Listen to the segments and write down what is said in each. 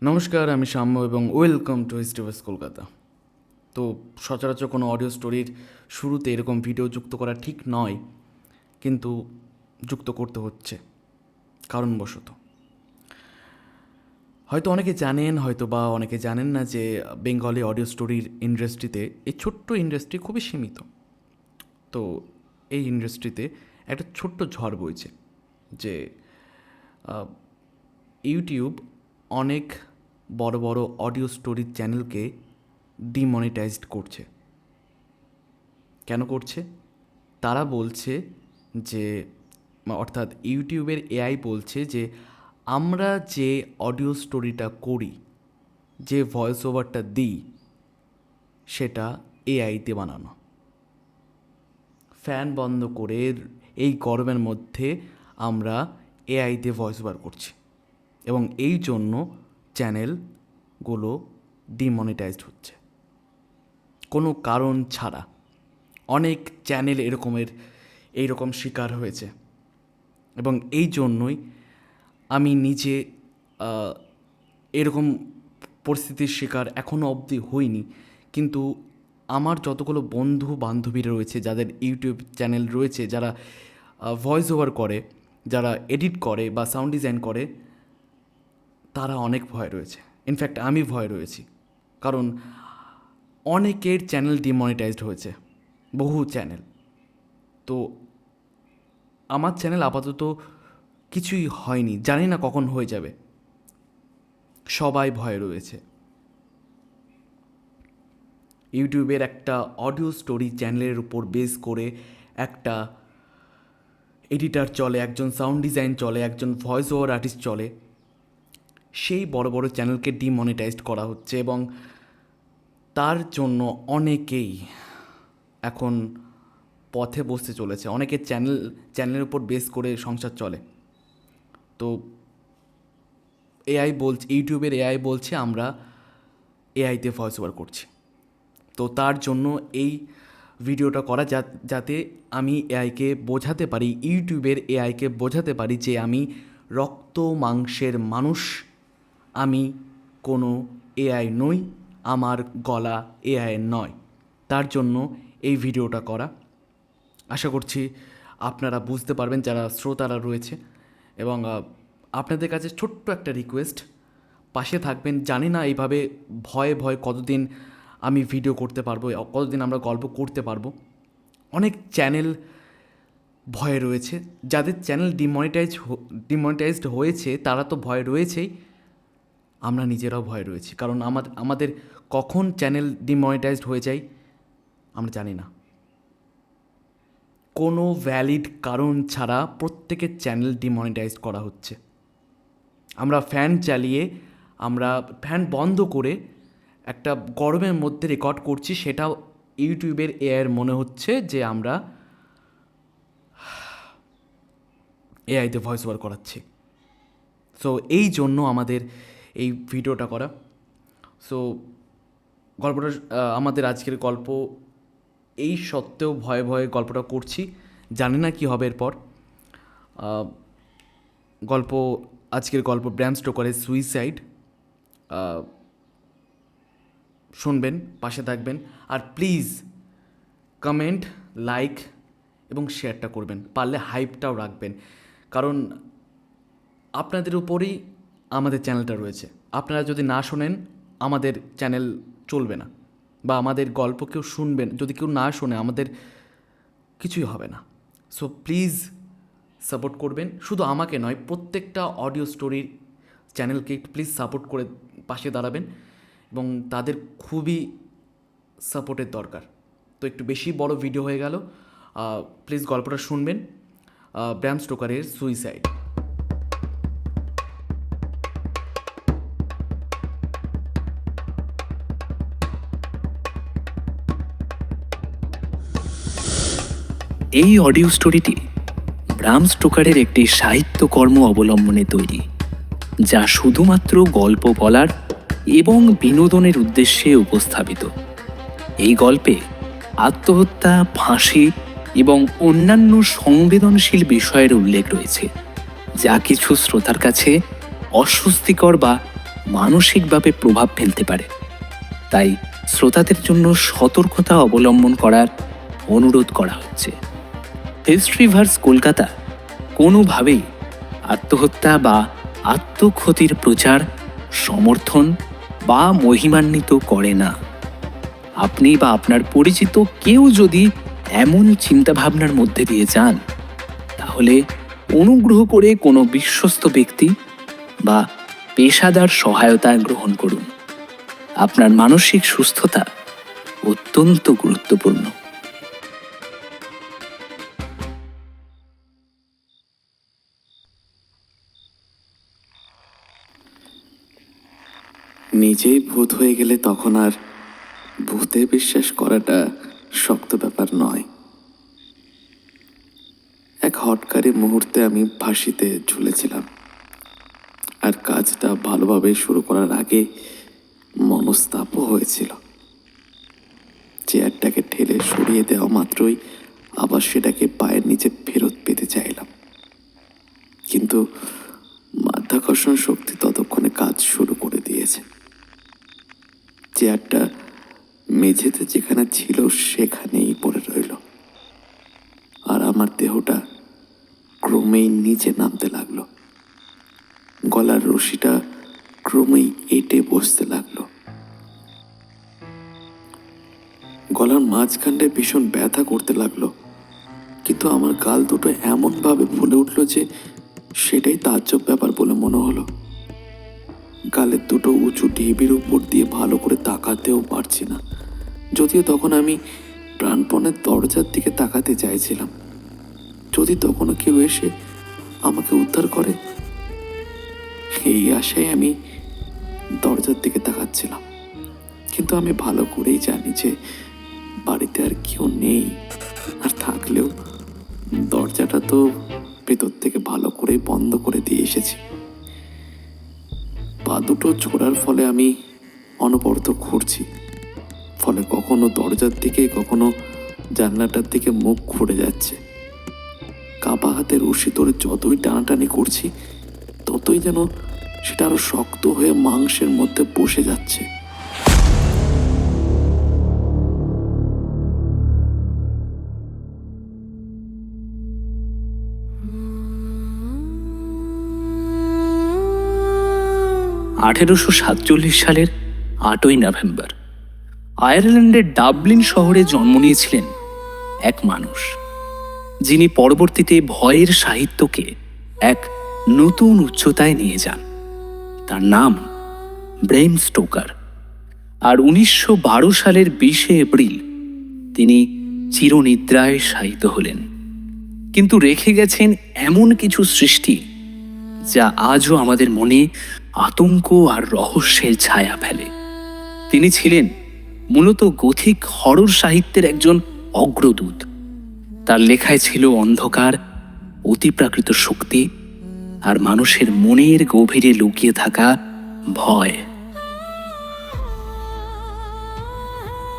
নমস্কার, আমি সাম্য এবং ওয়েলকাম টু হিস্ট্রিভার্স কলকাতা। তো সচরাচর কোনো অডিও স্টোরির শুরুতে এরকম ভিডিও যুক্ত করা ঠিক নয়, কিন্তু যুক্ত করতে হচ্ছে কারণবশত। হয়তো অনেকে জানেন, হয়তো বা অনেকে জানেন না যে বেঙ্গলি অডিও স্টোরির ইন্ডাস্ট্রিতে, এই ছোট্ট ইন্ডাস্ট্রি খুবই সীমিত। তো এই ইন্ডাস্ট্রিতে একটা ছোট্ট ঝড় বইছে যে ইউটিউব অনেক বড় বড় অডিও স্টোরির চ্যানেলকে ডিমনিটাইজড করছে। কেন করছে? তারা বলছে যে, অর্থাৎ ইউটিউবের এআই বলছে যে আমরা যে অডিও স্টোরিটা করি, যে ভয়েস ওভারটা দিই, সেটা এআইতে বানানো। ফ্যান বন্ধ করে এই গরমের মধ্যে আমরা এআইতে ভয়েস ওভার করছি, এবং এই জন্য চ্যানেলগুলো ডিমনিটাইজড হচ্ছে কোনো কারণ ছাড়া। অনেক চ্যানেল এইরকম শিকার হয়েছে, এবং এই জন্যই আমি নিজে এরকম পরিস্থিতির শিকার এখনও অবধি হইনি, কিন্তু আমার যতগুলো বন্ধু বান্ধবীরা রয়েছে, যাদের ইউটিউব চ্যানেল রয়েছে, যারা ভয়েস ওভার করে, যারা এডিট করে বা সাউন্ড ডিজাইন করে, তারা অনেক ভয় রয়েছে। ইনফ্যাক্ট আমি ভয় রয়েছি, কারণ অনেকের চ্যানেল ডিমনিটাইজড হয়েছে, বহু চ্যানেল। তো আমার চ্যানেল আপাতত কিছুই হয়নি, জানি না কখন হয়ে যাবে। সবাই ভয়ে রয়েছে। ইউটিউবের একটা অডিও স্টোরি চ্যানেলের উপর বেস করে একটা এডিটার চলে, একজন সাউন্ড ডিজাইন চলে, একজন ভয়েস ওভার আর্টিস্ট চলে। সেই বড় বড় চ্যানেলকে ডিমনিটাইজড করা হচ্ছে, এবং তার জন্য অনেকেই এখন পথে বসতে চলেছে। অনেকের চ্যানেলের উপর বেস করে সংসার চলে। তো ইউটিউবের এআই বলছে আমরা এআইতে ভয়েস ওভার করছি। তো তার জন্য এই ভিডিওটা করা, যাতে আমি এআইকে বোঝাতে পারি, ইউটিউবের এআইকে বোঝাতে পারি যে আমি রক্ত মাংসের মানুষ, আমি কোনো এআই নই, আমার গলা এআই নয়। তার জন্য এই ভিডিওটা করা। আশা করছি আপনারা বুঝতে পারবেন, যারা শ্রোতারা রয়েছে। এবং আপনাদের কাছে ছোট্ট একটা রিকোয়েস্ট, পাশে থাকবেন। জানি না এইভাবে ভয়ে ভয়ে কতদিন আমি ভিডিও করতে পারবো, কতদিন আমরা গল্প করতে পারবো। অনেক চ্যানেল ভয়ে রয়েছে, যাদের চ্যানেল ডিমনিটাইজড হয়েছে তারা তো ভয় রয়েছেই, আমরা নিজেরাও ভয় রয়েছি। কারণ আমাদের কখন চ্যানেল ডিমনিটাইজড হয়ে যায় আমরা জানি না। কোনো ভ্যালিড কারণ ছাড়া প্রত্যেকের চ্যানেল ডিমনিটাইজড করা হচ্ছে। আমরা ফ্যান বন্ধ করে একটা গরমের মধ্যে রেকর্ড করছি, সেটাও ইউটিউবের এআইয়ের মনে হচ্ছে যে আমরা এআইতে ভয়েস ওভার করাচ্ছি। সো এই জন্য আমাদের এই ভিডিওটা করা। সো গল্পটা, আমাদের আজকের গল্প, এই সত্ত্বেও ভয়ে ভয়ে গল্পটা করছি, জানি না কী হবে এরপর। আজকের গল্প ব্র্যাম স্টোকারের সুইসাইড। শুনবেন, পাশে থাকবেন, আর প্লিজ কমেন্ট, লাইক এবং শেয়ারটা করবেন, পারলে হাইপটাও রাখবেন, কারণ আপনাদের উপরেই আমাদের চ্যানেলটা রয়েছে। আপনারা যদি না শোনেন আমাদের চ্যানেল চলবে না, বা আমাদের গল্প কেউ শুনবেন, যদি কেউ না শোনে আমাদের কিছুই হবে না। সো প্লিজ সাপোর্ট করবেন, শুধু আমাকে নয়, প্রত্যেকটা অডিও স্টোরির চ্যানেলকে প্লিজ সাপোর্ট করে পাশে দাঁড়াবেন, এবং তাদের খুবই সাপোর্টের দরকার। তো একটু বেশি বড় ভিডিও হয়ে গেল, প্লিজ গল্পটা শুনবেন, ব্র্যাম স্টোকারের সুইসাইড। এই অডিও স্টোরিটি ব্রাম স্টোকারের একটি সাহিত্যকর্ম অবলম্বনে তৈরি, যা শুধুমাত্র গল্প বলার এবং বিনোদনের উদ্দেশ্যে উপস্থাপিত। এই গল্পে আত্মহত্যা, ফাঁসি এবং অন্যান্য সংবেদনশীল বিষয়ের উল্লেখ রয়েছে, যা কিছু শ্রোতার কাছে অস্বস্তিকর বা মানসিকভাবে প্রভাব ফেলতে পারে। তাই শ্রোতাদের জন্য সতর্কতা অবলম্বন করার অনুরোধ করা হচ্ছে। হিস্ট্রিভার্স কলকাতা কোনোভাবেই আত্মহত্যা বা আত্মক্ষতির প্রচার, সমর্থন বা মহিমান্বিত করে না। আপনি বা আপনার পরিচিত কেউ যদি এমন চিন্তাভাবনার মধ্যে দিয়ে যান, তাহলে অনুগ্রহ করে কোনো বিশ্বস্ত ব্যক্তি বা পেশাদার সহায়তা গ্রহণ করুন। আপনার মানসিক সুস্থতা অত্যন্ত গুরুত্বপূর্ণ। নিজেই ভূত হয়ে গেলে তখন আর ভূতে বিশ্বাস করাটা শক্ত ব্যাপার নয়। এক হঠকারী মুহূর্তে আমি ফাঁসিতে ঝুলেছিলাম, আর কাজটা ভালোভাবে শুরু করার আগে মনস্তাপও হয়েছিল। চেয়ারটাকে ঠেলে সরিয়ে দেওয়া মাত্রই আবার সেটাকে পায়ের নিচে ফেরত পেতে চাইলাম, কিন্তু মাধ্যাকর্ষণ শক্তি ততক্ষণে কাজ শুরু করে দিয়েছে। চেয়ারটা মেঝেতে যেখানে ছিল সেখানেই পড়ে রইল, আর আমার দেহটা ক্রমেই নিচে নামতে লাগলো। গলার রশিটা ক্রমেই এঁটে বসতে লাগলো। গলার মাঝখানটা ভীষণ ব্যথা করতে লাগলো, কিন্তু আমার গাল দুটো এমনভাবে ফুলে উঠল যে সেটাই তাজ্জব ব্যাপার বলে মনে হলো। গালের দুটো উঁচু ঢিবির উপর দিয়ে ভালো করে তাকাতেও পারছি না, যদিও তখন আমি প্রাণপণে দরজার দিকে তাকাতে চাইছিলাম, যদি তখনও কেউ এসে আমাকে উদ্ধার করে। এই আশায় আমি দরজার দিকে তাকাচ্ছিলাম, কিন্তু আমি ভালো করেই জানি যে বাড়িতে আর কেউ নেই, আর থাকলেও দরজাটা তো ভেতর থেকে ভালো করেই বন্ধ করে দিয়ে এসেছি। পা দুটো ছোড়ার ফলে আমি অনবরত ঘুরছি, ফলে কখনো দরজার দিকে কখনো জানলাটার দিকে মুখ ঘুরে যাচ্ছে। কাপা হাতে রশি ধরে যতই টানাটানি করছি, ততই যেন সেটা আরো শক্ত হয়ে মাংসের মধ্যে বসে যাচ্ছে। সালের 8ই নভেম্বর আয়ারল্যান্ডের ডাবলিন শহরে জন্ম নিয়েছিলেন এক মানুষ, যিনি পরবর্তীতে ভয়ের সাহিত্যকে এক নতুন উচ্চতায় নিয়ে যান। তার নাম ব্রেম স্টোকার। আর 1912 সালের 20শে এপ্রিল তিনি চিরনিদ্রায় শায়িত হলেন, কিন্তু রেখে গেছেন এমন কিছু সৃষ্টি যা আজও আমাদের মনে আতঙ্ক আর রহস্যের ছায়া ফেলে। তিনি ছিলেন মূলত গথিক হরর সাহিত্যের একজন অগ্রদূত। তার লেখায় ছিল অন্ধকার, অতিপ্রাকৃত শক্তি আর মানুষের মনের গভীরে লুকিয়ে থাকা ভয়।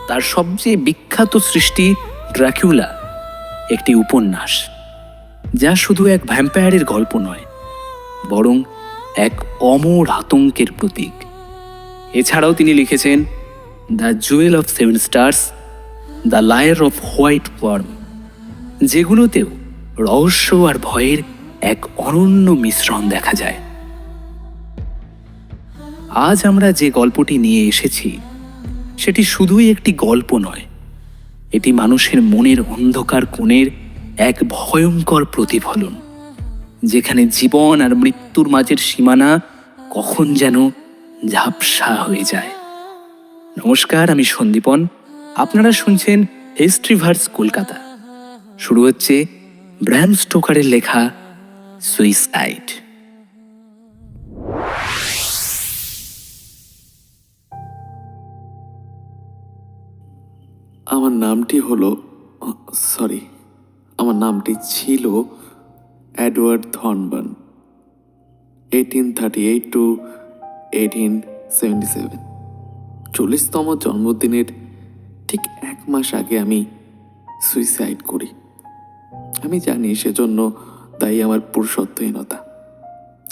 তার সবচেয়ে বিখ্যাত সৃষ্টি ড্রাকুলা, একটি উপন্যাস যা শুধু এক ভ্যাম্পায়ারের গল্প নয়, বরং এক অমর আতঙ্কের প্রতীক। এছাড়াও তিনি লিখেছেন the jewel of 7 stars, the lair of white worm, যেগুলোতেও রহস্য আর ভয়ের এক অনন্য মিশ্রণ দেখা যায়। আজ আমরা যে গল্পটি নিয়ে এসেছি সেটি শুধুই একটি গল্প নয়, এটি মানুষের মনের অন্ধকার কোণের এক ভয়ঙ্কর প্রতিফলন, যেখানে জীবন আর মৃত্যুর মাঝের সীমানা কখন যেন ঝাপসা হয়ে যায়। নমস্কার, আমি সন্দীপন। আপনারা শুনছেন হিস্ট্রিভার্স কলকাতা। শুরু হচ্ছে ব্র্যাম স্টোকারের লেখা সুইসাইড। আমার নামটি হলো আমার নামটি ছিল এডওয়ার্ড থর্নবার্ন। 1838 to 1877, 40তম জন্মদিনের ঠিক 1 মাস আগে আমি সুইসাইড করি। আমি জানি সেজন্য দায়ী আমার পুরুষত্বহীনতা।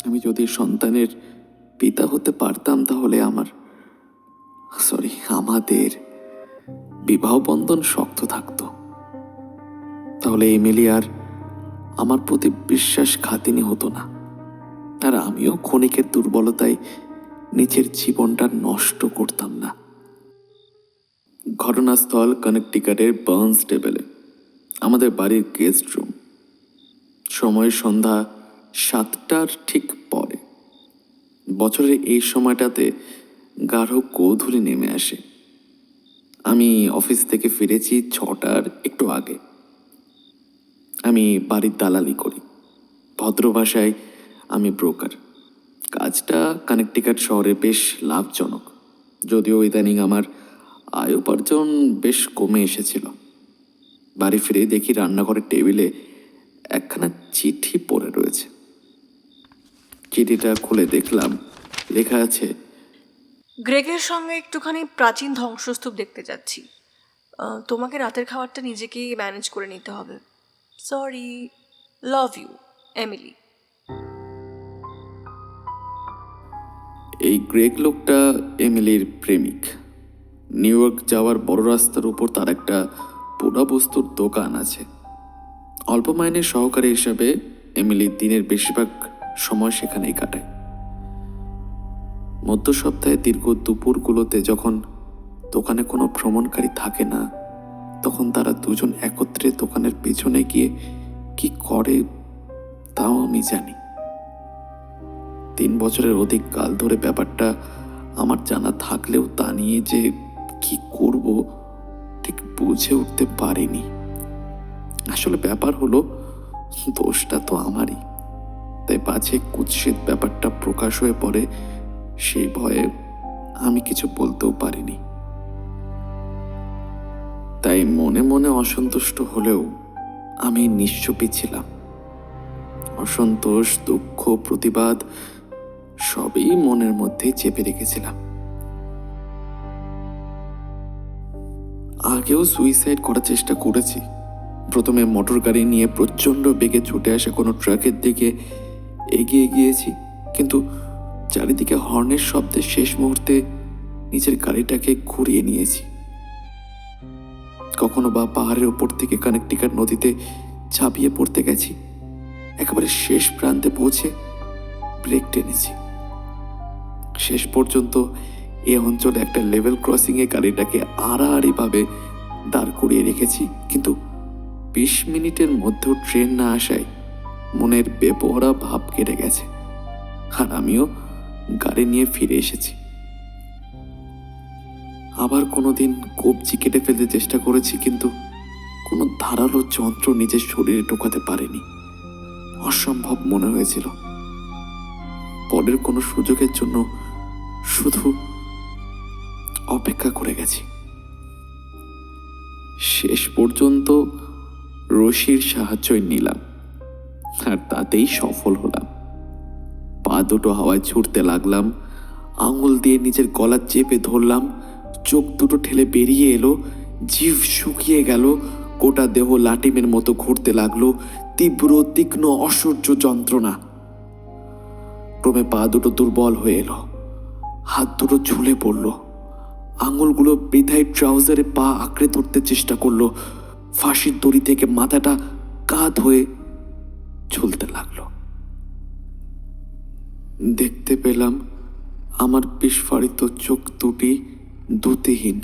আমি যদি সন্তানের পিতা হতে পারতাম তাহলে আমাদের বিবাহ বন্ধন শক্ত থাকতো। তাহলে এমিলি আর আমার প্রতি বিশ্বাসঘাতিনী হতো না, আর আমিও ক্ষণিকের দুর্বলতায় নিজের জীবনটা নষ্ট করতাম না। ঘটনাস্থল কানেকটিকাটের বার্নস্টেবলে, আমাদের বাড়ির গেস্ট রুম। সময় সন্ধ্যা 7টার ঠিক পরে। বছরের এই সময়টাতে গাঢ় গোধূলি নেমে আসে। আমি অফিস থেকে ফিরেছি 6টার একটু আগে। আমি বাড়ির দালালি করি, ভদ্র ভাষায় আমি ব্রোকার। কাজটা কানেকটিকাট শহরে বেশ লাভজনক, যদিও ইদানিং আমার আয় উপার্জন বেশ কমে এসেছিল। বাড়ি ফিরে দেখি রান্নাঘরের টেবিলে একখানা চিঠি পড়ে রয়েছে। চিঠিটা খুলে দেখলাম লেখা আছে, গ্রেগের সঙ্গে একটুখানি প্রাচীন ধ্বংসস্তূপ দেখতে যাচ্ছি। তোমাকে রাতের খাবারটা নিজেকেই ম্যানেজ করে নিতে হবে। Sorry, love you, Emily. এই গ্রেগ লোকটা এমিলির প্রেমিক। নিউ ইয়র্ক যাওয়ার বড় রাস্তার উপর তার একটা পোড়া বস্তুর দোকান আছে। অল্প মাইনের সহকারী হিসাবে এমিলি দিনের বেশিরভাগ সময় সেখানেই কাটায়। মধ্য সপ্তাহে দীর্ঘ দুপুরগুলোতে যখন দোকানে কোনো ভ্রমণকারী থাকে না, তখন তারা দুজন একত্রে দোকানের পেছনে গিয়ে কি করে তাও আমি জানি। 3 বছরের অধিক কাল ধরে ব্যাপারটা আমার জানা থাকলেও তা নিয়ে যে কি করব ঠিক বুঝে উঠতে পারিনি। আসলে ব্যাপার হলো, দোষটা তো আমারই, তাই পাছে কুৎসিত ব্যাপারটা প্রকাশ হয়ে পড়ে সেই ভয়ে আমি কিছু বলতেও পারিনি। তাই মনে মনে অসন্তুষ্ট হলেও আমি নিশ্চুপই ছিলাম। অসন্তোষ, দুঃখ, প্রতিবাদ সবই মনের মধ্যেই চেপে রেখেছিলাম। আগেও সুইসাইড করার চেষ্টা করেছি। প্রথমে মোটর গাড়ি নিয়ে প্রচণ্ড বেগে ছুটে আসা কোনো ট্রাকের দিকে এগিয়ে গিয়েছি, কিন্তু চারিদিকে হর্নের শব্দে শেষ মুহূর্তে নিজের গাড়িটাকে ঘুরিয়ে নিয়েছি। কখনো বা পাহাড়ের ওপর থেকে কানেকটিকাট নদীতে ঝাঁপিয়ে পড়তে গেছি। একেবারে শেষ প্রান্তে পৌঁছে ব্রেক টেনেছি। শেষ পর্যন্ত এ অঞ্চলে একটা লেভেল ক্রসিংয়ে গাড়িটাকে আড়াআড়িভাবে দাঁড় করিয়ে রেখেছি, কিন্তু 20 মিনিটের মধ্যেও ট্রেন না আসায় মনের বেপরোয়া ভাব কেটে গেছে, আর আমিও গাড়ি নিয়ে ফিরে এসেছি। আবার কোনোদিন কবজি কেটে ফেলতে চেষ্টা করেছি, কিন্তু কোনো ধারালো যন্ত্র নিজের শরীরে ঢোকাতে পারেনি। অসম্ভব মনে হয়েছিল। পরের কোনো সুযোগের জন্য শুধু অপেক্ষা করে গেছি। শেষ পর্যন্ত রশির সাহায্যই নিলাম, আর তাতেই সফল হলাম। পা দুটো হাওয়ায় ছুটতে লাগলাম, আঙুল দিয়ে নিজের গলা চেপে ধরলাম, চোখ দুটো ঠেলে বেরিয়ে এলো, জিভ শুকিয়ে গেল, গোটা দেহ লাটিমের মতো ঘুরতে লাগলো, তীব্র তীক্ষ্ণ অসহ্য যন্ত্রণা। ক্রমে পা দুটো দুর্বল হয়ে এলো, হাত দুটো ঝুলে পড়ল, আঙুলগুলো বৃথায় ট্রাউজারে পা আঁকড়ে ধরতে চেষ্টা করলো। ফাঁসির দড়ি থেকে মাথাটা কাঁধ হয়ে ঝুলতে লাগলো। দেখতে পেলাম আমার বিস্ফারিত চোখ দুটি দ্যুতিহীন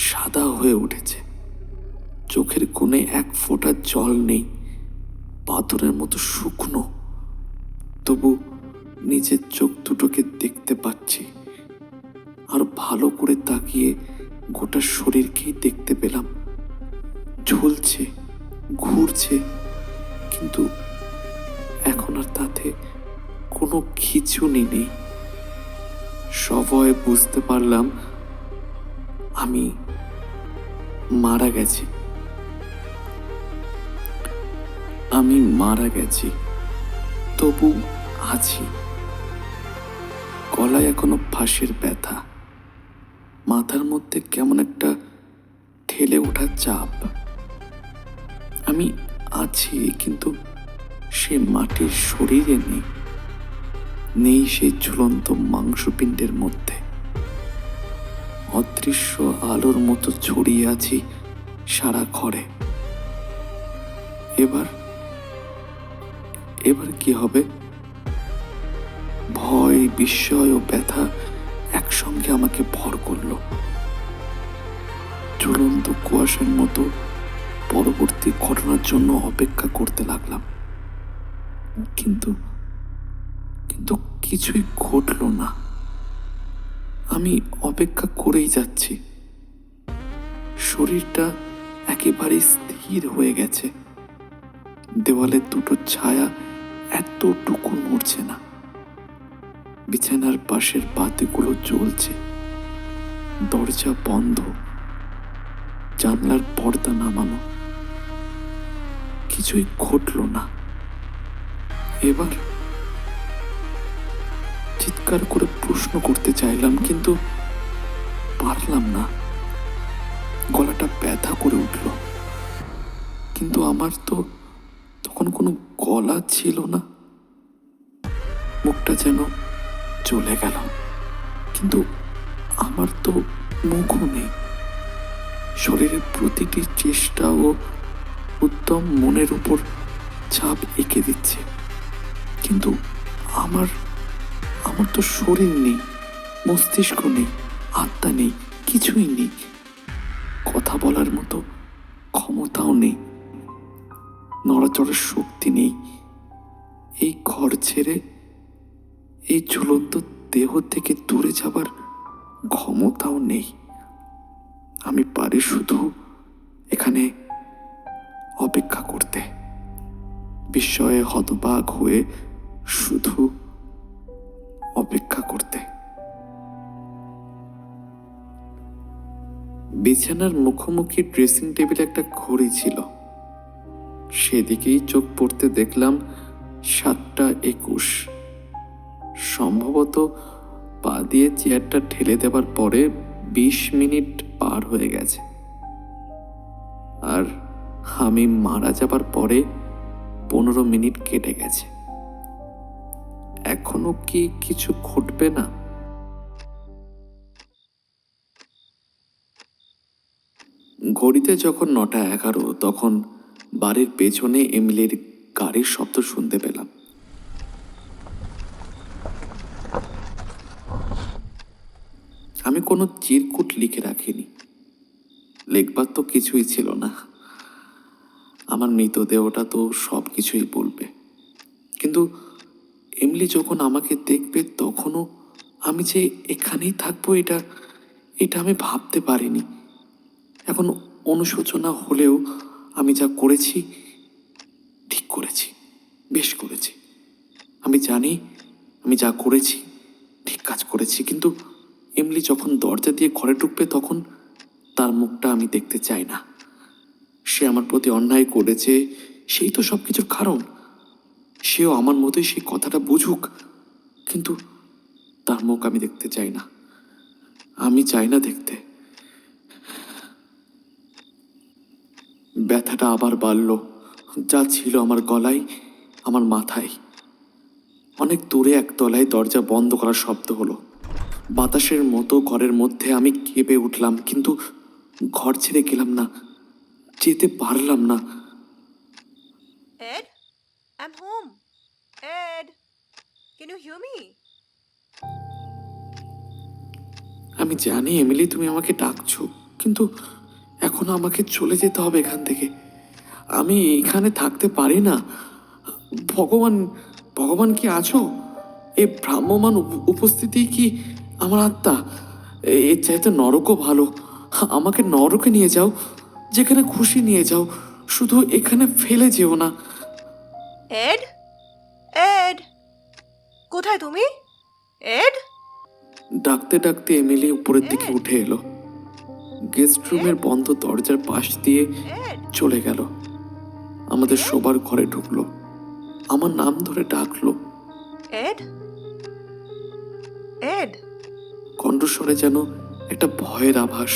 সাদা হয়ে উঠেছে। চোখের কোণে 1 ফোঁটা জল নেই, পাথরের মতো শুকনো। তবু নিজের চোখ দুটোকে দেখতে পাচ্ছি। আর ভালো করে তাকিয়ে গোটা শরীরকেই দেখতে পেলাম। ঝুলছে, ঘুরছে, কিন্তু এখন আর তাতে কোনো খিঁচুনি নেই। সভয়ে বুঝতে পারলাম আমি মারা গেছি। আমি মারা গেছি, তবু আছি। গলায় এখনো ফাঁসির ব্যথা, মাথার মধ্যে কেমন একটা ঠেলে ওঠা চাপ। আমি আছি, কিন্তু সে মাটির শরীরে নেই। নেই সেই ঝুলন্ত মাংসপিণ্ডের মধ্যে। অদৃশ্য আলোর মতো ছড়িয়ে আছি সারা ঘরে। এবার এবার কি হবে? ভয়, বিস্ময় ও ব্যথা একসঙ্গে আমাকে ভর করল। ঝুলন্ত কুয়াশার মতো পরবর্তী ঘটনার জন্য অপেক্ষা করতে লাগলাম, কিন্তু কিন্তু কিছুই ঘটল না। আমি অপেক্ষা করেই যাচ্ছি। শরীরটা একেবারে স্থির হয়ে গেছে। দেওয়ালের দুটো ছায়া এতটুকু নড়ছে না। বিছানার পাশের বাতিগুলো জ্বলছে, দরজা বন্ধ, জানলার পর্দা নামানো। কিছুই ঘটল না। এবার চিৎকার করে প্রশ্ন করতে চাইলাম, কিন্তু পারলাম না। গলাটা ব্যথা করে উঠল, কিন্তু আমার তো তখন কোনো গলা ছিল না। মুখটা যেন চলে গেল, কিন্তু আমার তো মুখও নেই। শরীরের প্রতিটি চেষ্টা ও উদ্যম মনের উপর ছাপ এঁকে দিচ্ছে, কিন্তু আমার আমার তো শরীর নেই, মস্তিষ্ক নেই, আত্মা নেই, কিছুই নেই। কথা বলার মতো ক্ষমতাও নেই, নড়াচড়ার শক্তি নেই। এই ঘর ছেড়ে এই ঝুলন্ত দেহ থেকে দূরে যাবার ক্ষমতাও নেই। আমি পারি শুধু এখানে অপেক্ষা করতে, বিস্ময়ে হতবাক হয়ে শুধু অপেক্ষা করতে। বিছানার মুখোমুখি ড্রেসিং টেবিলে একটা ঘড়ি ছিল। সেদিকেই চোখ পড়তে দেখলাম 7:21। সম্ভবত পা দিয়ে চেয়ারটা ঠেলে দেওয়ার পরে 20 মিনিট পার হয়ে গেছে, আর আমি মারা যাবার পরে 15 মিনিট কেটে গেছে। এখনো কি কিছু ঘটবে না? ঘড়িতে যখন 9:11 তখন বাড়ির পেছনে এমিলির গাড়ির শব্দ শুনতে পেলাম। আমি কোনো চিরকুট লিখে রাখিনি, লিখবার তো কিছুই ছিল না। আমার মৃতদেহটা তো সব কিছুই বলবে, কিন্তু এমলি যখন আমাকে দেখবে তখনও আমি যে এখানেই থাকবো এটা এটা আমি ভাবতে পারিনি। এখন অনুশোচনা হলেও আমি যা করেছি ঠিক করেছি, বেশ করেছি। আমি জানি আমি যা করেছি ঠিক কাজ করেছি, কিন্তু এমলি যখন দরজা দিয়ে ঘরে ঢুকবে তখন তার মুখটা আমি দেখতে চাই না। সে আমার প্রতি অন্যায় করেছে, সেই তো সব কিছুর কারণ। সেও আমার মতোই সেই কথাটা বুঝুক, কিন্তু তার মুখ আমি দেখতে চাই না। আমি চাই না দেখতে। ব্যথাটা আবার বাড়ল, যা ছিল আমার গলায়, আমার মাথায়। অনেক দূরে একতলায় দরজা বন্ধ করার শব্দ হলো। বাতাসের মতো ঘরের মধ্যে আমি কেঁপে উঠলাম, কিন্তু ঘর ছেড়ে গেলাম না, যেতে পারলাম না। Ed, I'm home. Ed, can you hear me? আমি জানি এমিলি তুমি আমাকে ডাকছো, কিন্তু এখন আমাকে চলে যেতে হবে এখান থেকে। আমি এখানে থাকতে পারি না। ভগবান, ভগবান কি আছো? এই ভ্রাম্যমান উপস্থিতি কি আমার আত্মা? এর চাইতে নরকও ভালো। আমাকে নরকে নিয়ে যাও, যেখানে খুশি নিয়ে যাও, শুধু এখানে ফেলে যেও না। Ed? Ed? কোথায় তুমি? Ed? ডাকতে ডাকতে এমিলি উপরের দিকে উঠে এলো। গেস্ট রুমের বন্ধ দরজার পাশ দিয়ে Ed? চলে গেল। আমাদের শোবার ঘরে ঢুকলো, আমার নাম ধরে ডাকলো। Ed? Ed? কণ্ঠস্বরে যেন একটা ভয়ের আভাস।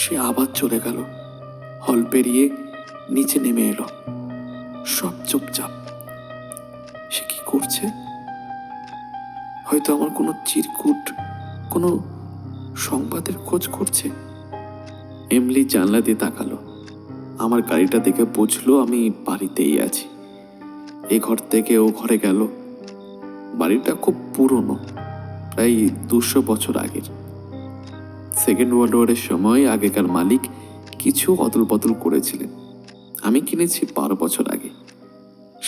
সে আবার চলে গেল, হল পেরিয়ে নিচে নেমে এলো। সব চুপচাপ। সে কি করছে? হয়তো আমার কোনো চিরকুট, কোনো সংবাদের খোঁজ করছে। এমলি জানলা দিয়ে তাকালো। আমার গাড়িটা দেখে বুঝলো আমি বাড়িতেই আছি। এ ঘর থেকে ও ঘরে গেল। বাড়িটা খুব পুরনো, প্রায় 200 বছর আগের। সেকেন্ড ওয়ার্ল্ড ওয়ারের সময় আগেকার মালিক কিছু অদল বদল করেছিলেন। আমি কিনেছি 12 বছর আগে।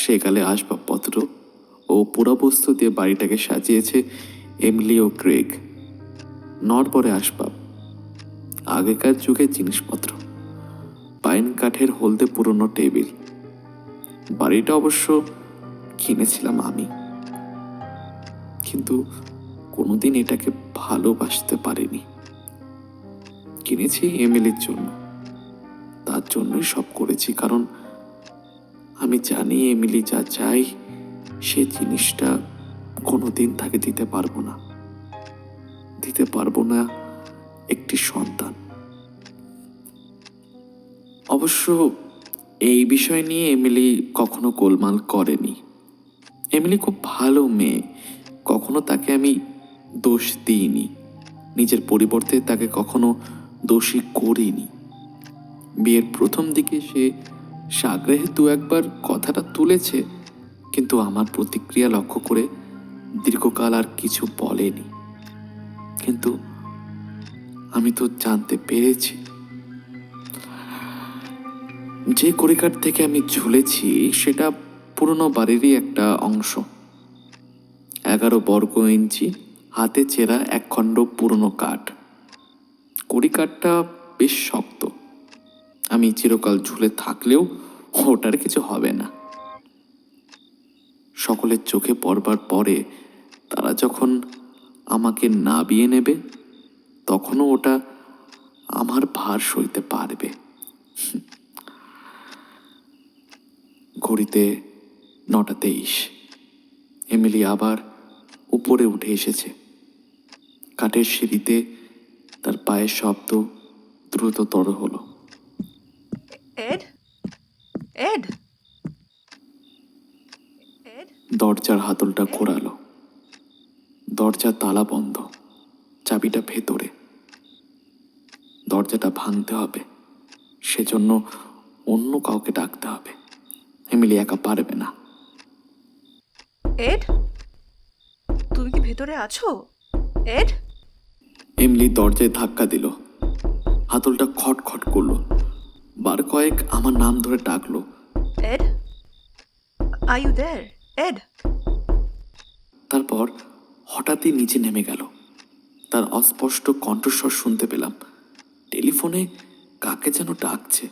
সেকালে আসবাবপত্র ও পুরাবস্তু দিয়ে বাড়িটাকে সাজিয়েছে এমলি ও গ্রেগ। নড়বড়ে আসবাব, আগেকার যুগের জিনিসপত্র, পাইন কাঠের হলদে পুরনো টেবিল। বাড়িটা অবশ্য কিনেছিলাম আমি, কিন্তু কোনোদিন এটাকে ভালোবাসতে পারিনি। কিনেছি এমিলির জন্য, তার জন্যই সব করেছি, কারণ আমি জানি এমিলি যা চাই সে জিনিসটা কোনোদিন তাকে দিতে পারবো না। দিতে পারবো না একটি সন্তান। অবশ্য এই বিষয় নিয়ে এমিলি কখনো গোলমাল করেনি। এমিলি খুব ভালো মেয়ে, কখনো তাকে আমি দোষ দিইনি, নিজের পরিবর্তে তাকে কখনো দোষী করিনি। বিয়ের প্রথম দিকে সে সাগ্রহে দু একবার কথাটা তুলেছে, কিন্তু আমার প্রতিক্রিয়া লক্ষ্য করে দীর্ঘকাল আর কিছু বলেনি। কিন্তু আমি তো জানতে পেরেছি যে কড়িকাঠ থেকে আমি ঝুলেছি সেটা পুরনো বাড়িরই একটা অংশ। 11 বর্গ ইঞ্চি হাতে চেরা একখণ্ড পুরনো কাঠ। কড়িকাঠটা বেশ শক্ত। আমি চিরকাল ঝুলে থাকলেও ওটার কিছু হবে না। সকলের চোখে পড়বার পরে তারা যখন আমাকে নাবিয়ে নেবে, তখনও ওটা আমার ভার সইতে পারবে। ঘড়িতে 9:23। এমিলি আবার উপরে উঠে এসেছে। কাঠের সিঁড়িতে তার পায়ের শব্দ দ্রুততর হলো। Ed, Ed, Ed. দরজার হাতলটা ঘোরালো। দরজা তালা বন্ধ, চাবিটা ভেতরে। দরজাটা ভাঙতে হবে, সেজন্য অন্য কাউকে ডাকতে হবে। এমিলি একা পারবে না। এড, তুমি কি ভেতরে আছো? এড, এমলি দরজায় ধাক্কা দিল। হাতলটা খটখট করলো। বার কয়েক আমার নাম ধরে ডাকলো। Ed, are you there? Ed. তারপর হঠাৎই নিচে নেমে গেল। তার অস্পষ্ট কণ্ঠস্বর শুনতে পেলাম। টেলিফোনে কাকে যেন ডাকছে।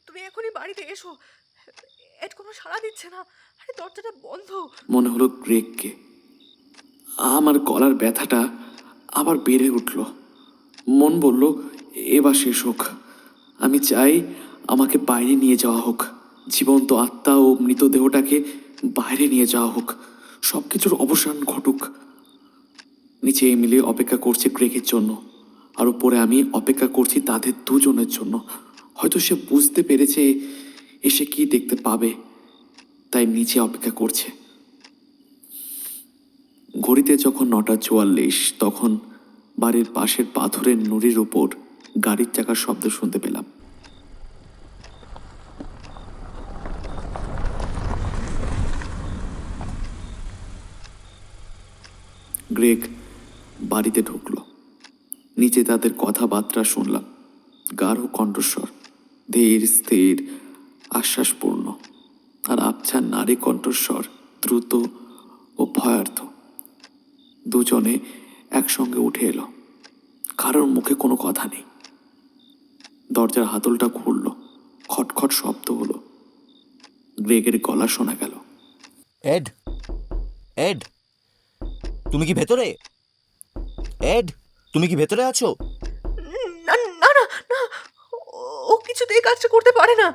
তুমি এখনই বাড়িতে এসো। এড কোনো সাড়া দিচ্ছে না। আরে দরজাটা বন্ধ। মনে হলো গ্রেগকে। আমার গলার ব্যথাটা আবার বেড়ে উঠল। মন বলল এবার শেষ হোক। আমি চাই আমাকে বাইরে নিয়ে যাওয়া হোক। জীবন্ত আত্মা ও মৃতদেহটাকে বাইরে নিয়ে যাওয়া হোক। সব কিছুর অবসান ঘটুক। নিচে এমিলি অপেক্ষা করছে গ্রেগের জন্য, আর উপরে আমি অপেক্ষা করছি তাদের দুজনের জন্য। হয়তো সে বুঝতে পেরেছে এসে কি দেখতে পাবে, তাই নিচে অপেক্ষা করছে। ঘড়িতে যখন 9:44, তখন বাড়ির পাশের পাথরের নুড়ির উপর গাড়ির চাকার শব্দ শুনতে পেলাম। গ্রেগ বাড়িতে ঢুকলো। নিচে তাদের কথাবার্তা শুনলাম। গাঢ় কণ্ঠস্বর, ধীর স্থির আশ্বাসপূর্ণ, আর আবছা নারী কণ্ঠস্বর দ্রুত ও ভয়ার্থ। দুজনে একসঙ্গে উঠে এলো। কারোর মুখে কোনো কথা নেই। দরজার হাতলটা খুলল। খটখট শব্দ হলো। গ্রেগের গলা শোনা গেল। এড, এড, তুমি কি ভেতরে? এড, তুমি কি ভেতরে আছো? না না না না, ও কিছুতেই কাজটা করতে পারে না।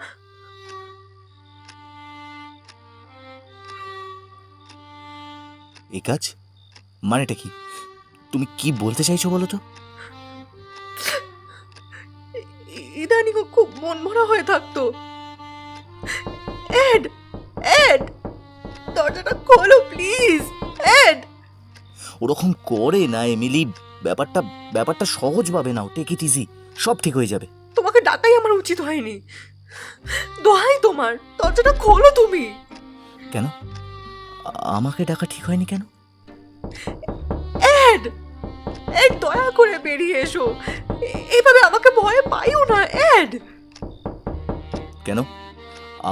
এই কাজ মানেটা কি? তুমি কি বলতে চাইছো বলো তো? ইদানিং ও খুব মন ভরা হয়ে থাকতো। এড, এড, দরজাটা খোলো প্লিজ। এড, ওরকম করে না এমিলি, ব্যাপারটা ব্যাপারটা সহজভাবে নাও, টেক ইট ইজি, সব ঠিক হয়ে যাবে। তোমাকে ডাকাই আমার উচিত হয়নি। দোহাই তোমার, দরজাটা খোলো তুমি। কেন আমাকে ডাকা ঠিক হয়নি কেন? এড, এড দয়া করে বেরিয়ে এসো। এইভাবে আমাকে ভয় পাইও না এড। কেন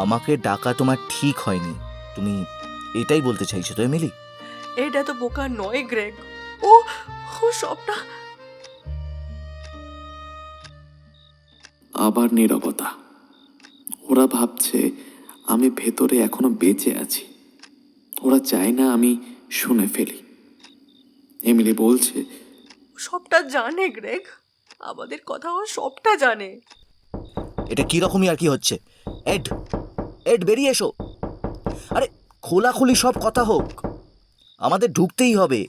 আমাকে ডাকা তোমার ঠিক হয়নি, তুমি এটাই বলতে চাইছো তো এমিলি? এড এত বোকা নয় গ্রেগ, ও ও সবটা। আবার নীরবতা। ওরা ভাবছে আমি ভেতরে এখনো বেঁচে আছি। ওরা চায় না আমি শুনে ফেলি। এমিলি বলছে, সবটা জানে গ্রেগ, আমাদের কথা ও সবটা জানে। এটা কি রকমই আর কি হচ্ছে? এড, এড বেরিয়ে এসো। আরে খোলাখুলি সব কথা হোক, আমাদের ঢুকতেই হবে।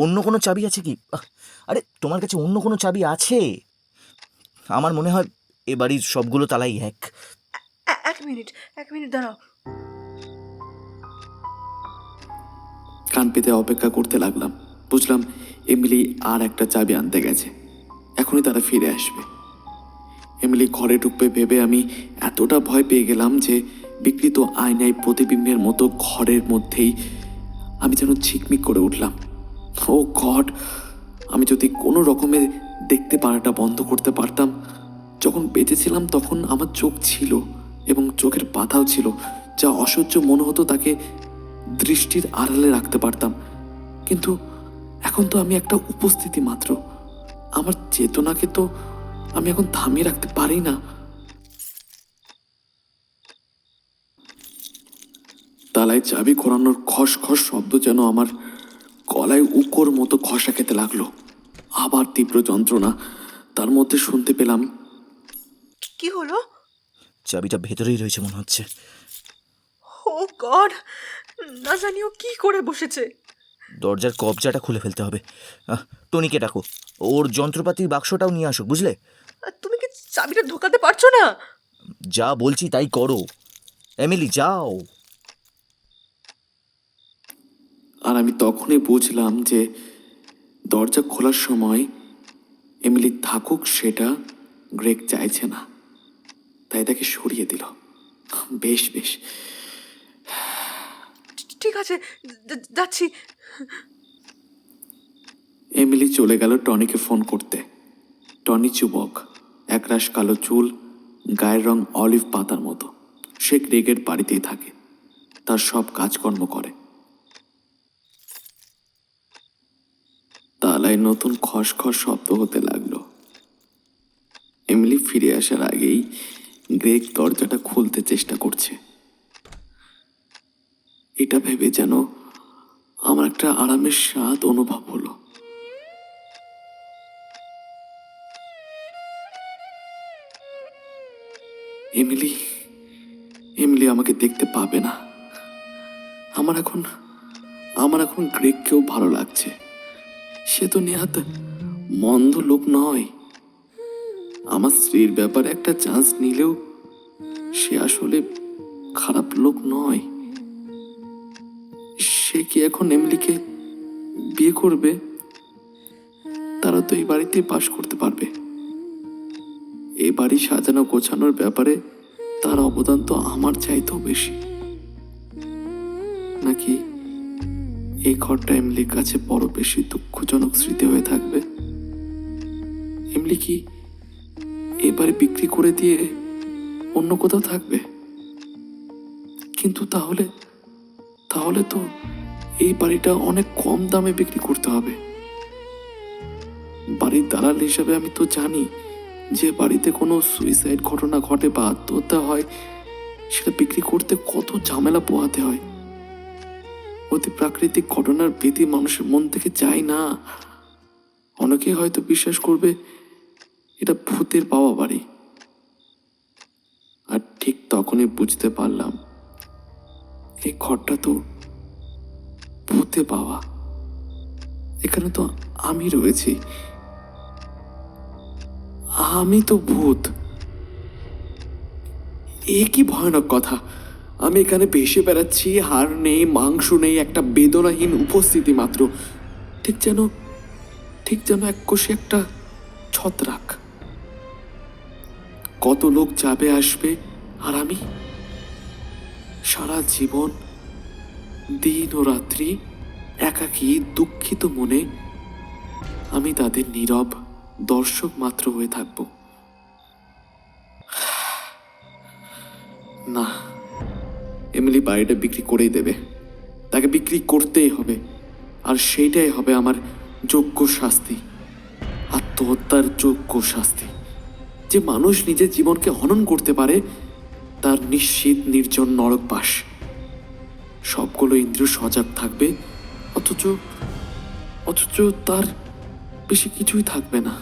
অন্য কোনো চাবি আছে কি? আরে তোমার কাছে অন্য কোনো চাবি আছে? আমার মনে হয় এ বাড়ির সবগুলো তালাই এক। এক মিনিট, এক মিনিট দাঁড়াও। কান পেতে অপেক্ষা করতে লাগলাম। বুঝলাম এমিলি আর একটা চাবি আনতে গেছে, এখনই তারা ফিরে আসবে। এমিলি ঘরে ঢুকবে ভেবে আমি এতটা ভয় পেয়ে গেলাম যে বিকৃত আয়নায় প্রতিবিম্বের মতো ঘরের মধ্যেই আমি যেন ঝিকমিক করে উঠলাম। ও গড, আমি যদি কোনো রকমে দেখতে পারাটা বন্ধ করতে পারতাম। যখন বেঁচেছিলাম তখন আমার চোখ ছিল এবং চোখের পাতাও ছিল, যা অসহ্য মনে হতো তাকে দৃষ্টির আড়ালে রাখতে পারতাম। কিন্তু এখন তো আমি একটা উপস্থিতি মাত্র, আমার চেতনাকে তো আমি এখন থামিয়ে রাখতে পারি না। তালায় চাবি ঘোরানোর খস খস শব্দ যেন আমার গলায় উকোর মতো খসা খেতে লাগলো। আবার তীব্র যন্ত্রণা, তার মধ্যে শুনতে পেলাম, কি হলো? চাবিটা ভেতরেই রয়েছে মনে হচ্ছে। ও গড, না জানিও কি করে বসেছে। দরজার কবজাটা খুলে ফেলতে হবে। টনিকে ডাকো, ওর যন্ত্রপাতির বাক্সটাও নিয়ে আসুক, বুঝলে? আর তুমি কি চাবিটা ঢোকাতে পারছো না? যা বলছি তাই করো এমিলি, যাও। আর আমি তখনই বুঝলাম যে দরজা খোলার সময় এমিলি থাকুক সেটা গ্রেগ চাইছে না, তাই তাকে সরিয়ে দিল। বেশ বেশ, ঠিক আছে, যাচ্ছি। এমিলি চলে গেল টনিকে ফোন করতে। টনি যুবক, একরাশ কালো চুল, গায়ের রং অলিভ পাতার মতো। সে গ্রেগের বাড়িতেই থাকে, তার সব কাজকর্ম করে। তালায় নতুন খসখস শব্দ হতে লাগলো। এমিলি ফিরে আসার আগেই গ্রেগ দরজাটা খুলতে চেষ্টা করছে। এটা ভেবে যেন আমার একটা আরামের স্বাদ অনুভব হলো। এমিলি এমিলি আমাকে দেখতে পাবে না। আমার এখন গ্রেগকেও ভালো লাগছে। সে তো নেহাত মন্দ লোক নয়। আমার স্ত্রীর ব্যাপারে একটা চান্স নিলেও সে আসলে খারাপ লোক নয়। সে কি এখন এমিলিকে বিয়ে করবে? তারা তো এই বাড়িতে বাস করতে পারবে। এই বাড়ি সাজানো গোছানোর ব্যাপারে তার অবদান তো আমার চাইতেও বেশি। নাকি এই ঘরটা এমিলির কাছে বড় বেশি দুঃখজনক স্মৃতি হয়ে থাকবে? এমিলি কি এবারে বিক্রি করে দিয়ে অন্য কোথাও থাকবে? কিন্তু তাহলে তো এই বাড়িটা অনেক কম দামে বিক্রি করতে হবে। বাড়ির দালাল হিসাবে আমি তো জানি যে বাড়িতে কোনো সুইসাইড ঘটনা ঘটে বা আত্মহত্যা হয় সেটা বিক্রি করতে কত ঝামেলা পোহাতে হয়। অতি প্রাকৃতিক ঘটনার ভীতি মানুষের মন থেকে যায় না। অনেকে হয়তো বিশ্বাস করবে এটা ভূতের পাওয়া বাড়ি। আর ঠিক তখনই বুঝতে পারলাম এই ঘরটা তো ভূতে পাওয়া। এখানে তো আমি রয়েছি, আমি তো ভূত। এ কি ভয়ানক কথা! আমি এখানে ভেসে বেড়াচ্ছি, হাড় নেই, মাংস নেই, একটা বেদনাহীন উপস্থিতি মাত্র। ঠিক যেন এক কোষে একটা ছত্রাক। কত লোক যাবে আসবে, আর আমি সারা জীবন দিন ও রাত্রি একাকী দুঃখিত মনে আমি তাদের নীরব দর্শক মাত্র হয়ে থাকব। না, এমিলি বাড়িটা বিক্রি করেই দেবে। তাকে বিক্রি করতেই হবে, আর সেইটাই হবে আমার যোগ্য শাস্তি, আত্মহত্যার যোগ্য শাস্তি। যে মানুষ নিজের জীবনকে হনন করতে পারে তার নিশ্চিত নির্জন নরকবাস। সবগুলো ইন্দ্রিয় সজাগ থাকবে, অথচ তার বেশি কিছুই থাকবে না।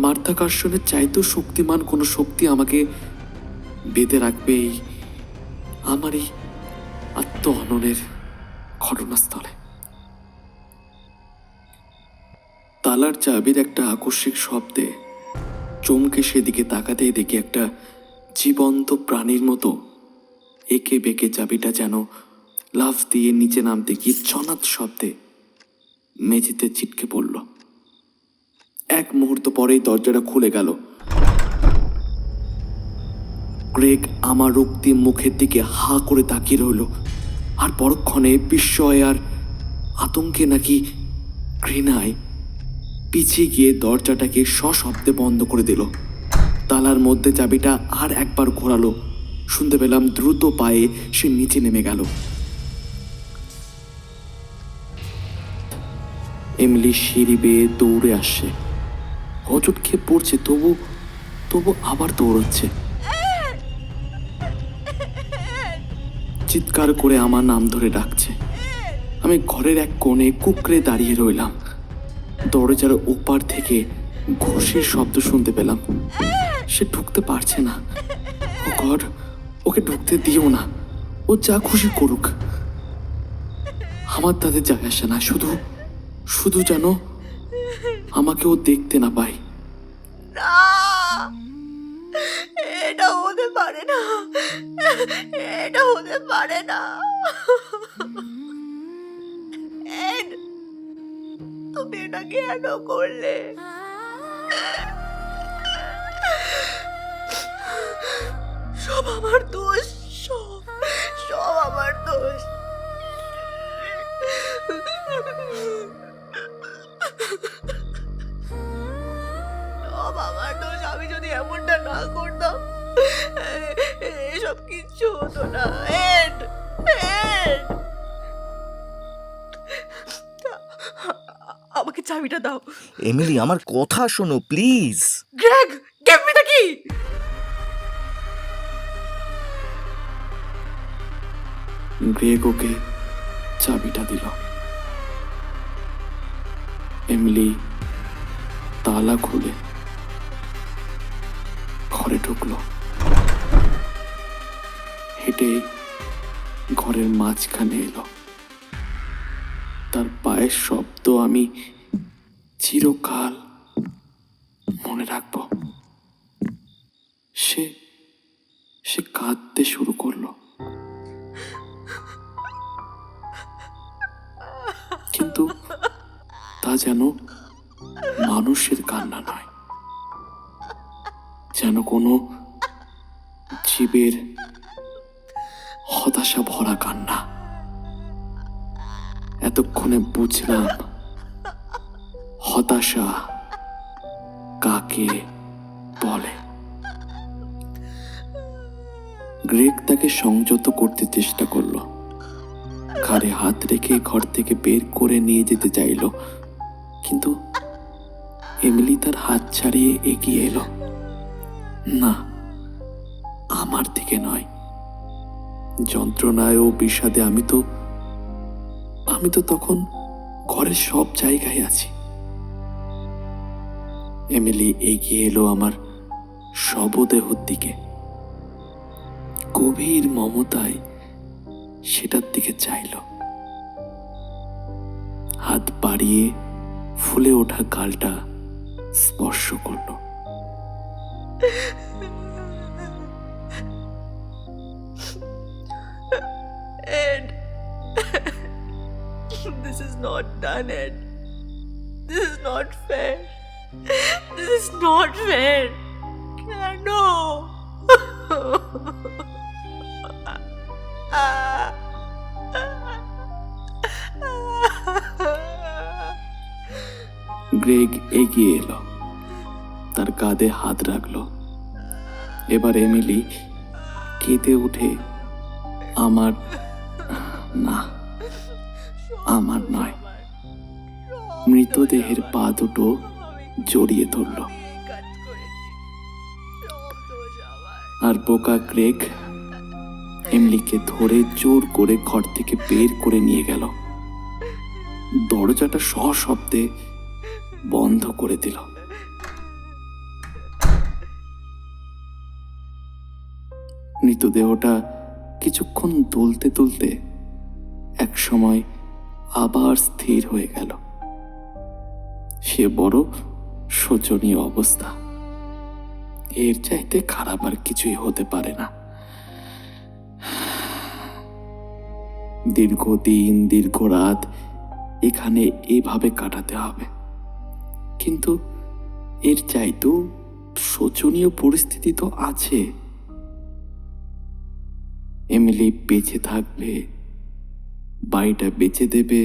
মাধ্যাকর্ষণের চাইতেও শক্তিমান কোনো শক্তি আমাকে বেঁধে রাখবে আমার এই আত্মহননের ঘটনাস্থলে। তালার চাবির একটা আকস্মিক শব্দে চমকে সেদিকে তাকাতেই দেখি একটা জীবন্ত প্রাণীর মতো একে বেঁকে চাবিটা যেন লাফ দিয়ে নিচে নামতে গিয়ে চনাৎ শব্দে মেঝেতে ছিটকে পড়ল। এক মুহূর্ত পরেই দরজাটা খুলে গেল। গ্রেগ আমার রক্তিম মুখের দিকে হা করে তাকিয়ে রইল, আর পরক্ষণে বিস্ময় আর আতঙ্কে নাকি ঘৃণায় পিছিয়ে গিয়ে দরজাটাকে সশব্দে বন্ধ করে দিল। তালার মধ্যে চাবিটা আর একবার ঘোরালো। শুনতে পেলাম দ্রুত পায়ে সে নিচে নেমে গেল। এমিলি সিঁড়ি বেয়ে দৌড়ে আসছে। হোঁচট খেয়ে পড়ছে, তবু আবার দৌড়চ্ছে। চিৎকার করে আমার নাম ধরে ডাকছে। আমি ঘরের এক কোণে কুঁকড়ে দাঁড়িয়ে রইলাম। দরজার ওপার থেকে ঘুষির শব্দ শুনতে পেলাম। সে ঢুকতে পারছে না। ও গড, ওকে ঢুকতে দিও না। ও যা খুশি করুক, আমার তাদের যায় আসে না। শুধু যেন আমাকে ও দেখতে না পায়। না, এটা হতে পারে না, এটা হতে পারে না। এড, তুমি এটা কেন করলে? সব আমার দোষ, সব আমার দোষ। সব আমার দোষ। আমি যদি এমনটা না করতাম এসব কিচ্ছু হতো না। এড, এড, আমাকে চাবিটা দাও। এমিলি, আমার কথা শোনো please. Greg, give me the key. Greg ওকে চাবিটা দিল। এমিলি তালা খুলে ঘরে ঢুকলো। হেঁটে ঘরের মাঝখানে এলো। তার পায়ের শব্দ আমি চিরকাল মনে রাখব। সে কাঁদতে শুরু করলো, কিন্তু তা যেন মানুষের কান্না নয়, যেন কোনো জীবের হতাশা ভরা কান্না। এতক্ষণে বুঝলাম হতাশা কাকে বলে। গ্রেগ তাকে সংযত করতে চেষ্টা করলো। ঘাড়ে হাত রেখে ঘর থেকে বের করে নিয়ে যেতে চাইল, কিন্তু এমিলি তার হাত ছাড়িয়ে এগিয়ে এলো। না, আমার দিকে নয়। যন্ত্রণায় ও বিষাদে আমি তো তখন ঘরের সব জায়গায় আছি। এমিলি এগিয়ে এলো আমার শবদেহর দিকে। গভীর মমতায় সেটার দিকে চাইল। হাত বাড়িয়ে ফুলে ওঠা গালটা স্পর্শ করল। not done it. This is not fair. This is not fair. No. Greg এগিয়ে এলো, তার কাঁধে হাত রাখলো। এবার এমিলি কেঁদে উঠে আমার নয়, মৃতদেহের পা দুটো জড়িয়ে ধরল। আর বোকা গ্রেগ এমিলিকে ধরে জোর করে ঘর থেকে বের করে নিয়ে গেল। দরজাটা সশব্দে বন্ধ করে দিল। মৃতদেহটা কিছুক্ষণ দুলতে দুলতে এক সময় আবার স্থির হয়ে গেল। সে বড় শোচনীয় অবস্থা, এর চাইতে খারাপ আর কিছুই হতে পারে না। দীর্ঘদিন দীর্ঘ রাত এখানে এভাবে কাটাতে হবে, কিন্তু এর চাইতেও শোচনীয় পরিস্থিতি তো আছে। এমিলি বেঁচে থাকবে, বাড়িটা বেচে দেবে,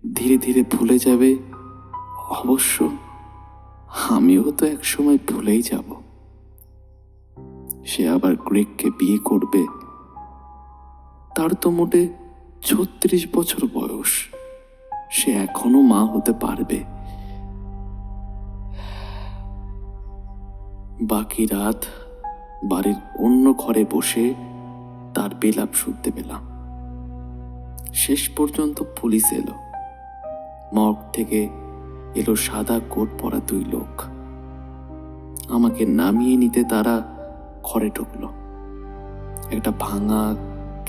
ধীরে ধীরে ভুলে যাবে। অবশ্য আমিও তো একসময় ভুলেই যাব। সে আবার গ্রেগকে বিয়ে করবে। তার তো মোটে 36 বছর বয়স, সে এখনো মা হতে পারবে। বাকি রাত বাড়ির অন্য ঘরে বসে তার বিলাপ শুনতে পেলাম। শেষ পর্যন্ত পুলিশ এলো। মর্গ থেকে এলো সাদা কোট পরা 2 লোক। আমাকে নামিয়ে নিতে তারা ঘরে ঢুকলো। একটা ভাঙা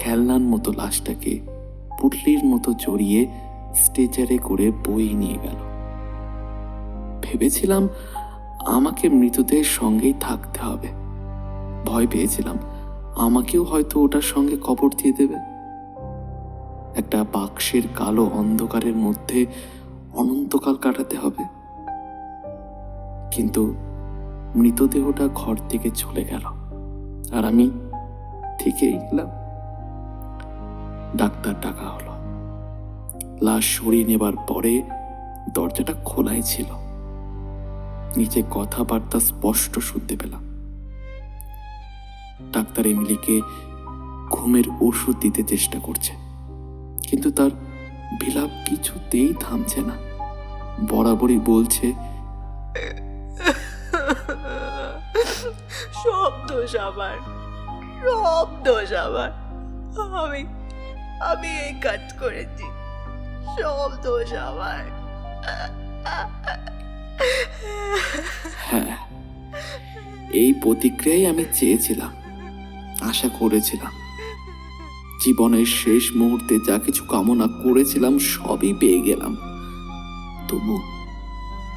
খেলনার মতো লাশটাকে পুটলির মতো জড়িয়ে স্ট্রেচারে করে বয়ে নিয়ে গেল। ভেবেছিলাম আমাকে মৃতদেহের সঙ্গেই থাকতে হবে। ভয় পেয়েছিলাম আমাকেও হয়তো ওটার সঙ্গে কবর দিয়ে দেবে। একটা বাক্সের কালো অন্ধকারের মধ্যে অনন্তকাল কাটাতে হবে। কিন্তু মৃতদেহটা ঘর থেকে চলে গেল, আর আমি থেকেই গেলাম। ডাক্তার ডাকা হলো। লাশ সরিয়ে নেবার পরে দরজাটা খোলাই ছিল। নিচে কথাবার্তা স্পষ্ট শুনতে পেলাম। ডাক্তার এমিলিকে ঘুমের ওষুধ দিতে চেষ্টা করছে, কিন্তু তার বিলাপ কিছুতেই থামছে না। বরাবরই বলছে, সব দোষ আমার, সব দোষ আমার। আমি এই কাজ করেছি, সব দোষ আমার। হ্যাঁ, এই প্রতিক্রিয়াই আমি চেয়েছিলাম, আশা করেছিলাম। জীবনের শেষ মুহূর্তে যা কিছু কামনা করেছিলাম সবই পেয়ে গেলাম।